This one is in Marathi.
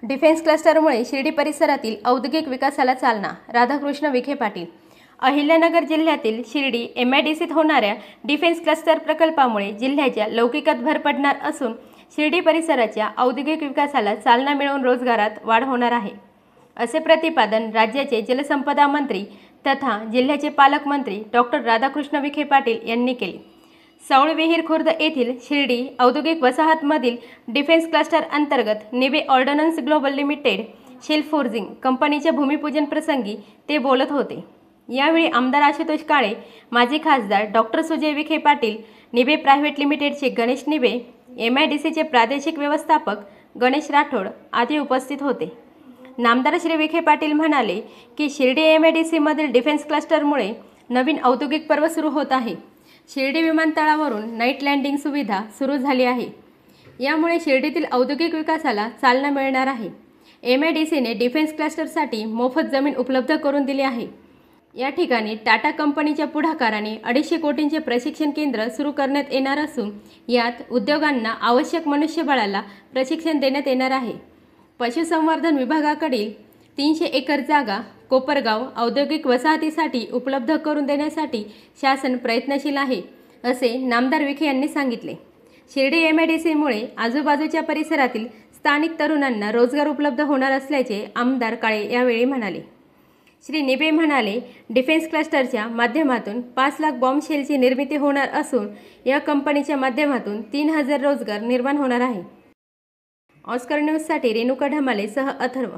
डिफेन्स क्लस्टरमुळे शिर्डी परिसरातील औद्योगिक विकासाला चालना. राधाकृष्ण विखे पाटील. अहिल्यानगर जिल्ह्यातील शिर्डी MIDCत होणाऱ्या डिफेन्स क्लस्टर प्रकल्पामुळे जिल्ह्याच्या लौकिकात भर पडणार असून शिर्डी परिसराच्या औद्योगिक विकासाला चालना मिळवून रोजगारात वाढ होणार आहे, असे प्रतिपादन राज्याचे जलसंपदा मंत्री तथा जिल्ह्याचे पालकमंत्री डॉक्टर राधाकृष्ण विखे पाटील यांनी केले. सावळविहीर खुर्द येथील शिर्डी औद्योगिक वसाहतमधील डिफेन्स क्लस्टर अंतर्गत Nibe ordnance global limited shell forging कंपनीच्या भूमिपूजन प्रसंगी ते बोलत होते. यावेळी आमदार आशुतोष काळे, माजी खासदार डॉक्टर सुजय विखे पाटील, निबे प्रायव्हेट लिमिटेडचे गणेश निबे, MIDCचे प्रादेशिक व्यवस्थापक गणेश राठोड आदी उपस्थित होते. नामदार श्री विखे पाटील म्हणाले की शिर्डी MIDCमधील डिफेन्स क्लस्टरमुळे नवीन औद्योगिक पर्व सुरू होत आहे. शिर्डी विमानतळावरून नाईट लँडिंग सुविधा सुरू झाली आहे. यामुळे शिर्डीतील औद्योगिक विकासाला चालना मिळणार आहे. MIDCने डिफेन्स क्लस्टरसाठी मोफत जमीन उपलब्ध करून दिली आहे. या ठिकाणी टाटा कंपनीच्या पुढाकाराने 250 कोटींचे प्रशिक्षण केंद्र सुरू करण्यात येणार असून यात उद्योगांना आवश्यक मनुष्यबळाला प्रशिक्षण देण्यात येणार आहे. पशुसंवर्धन विभागाकडील 300 एकर जागा कोपरगाव औद्योगिक वसाहतीसाठी उपलब्ध करून देण्यासाठी शासन प्रयत्नशील आहे, असे नामदार विखे यांनी सांगितले. शिर्डी MIDCमुळे आजूबाजूच्या परिसरातील स्थानिक तरुणांना रोजगार उपलब्ध होणार असल्याचे आमदार काळे यावेळी म्हणाले. श्री निबे म्हणाले, डिफेन्स क्लस्टरच्या माध्यमातून 5 लाख बॉम्ब शेलची निर्मिती होणार असून या कंपनीच्या माध्यमातून 3000 रोजगार निर्माण होणार आहे. ऑस्कर न्यूजसाठी रेणुका ढमाले सह अथर्व.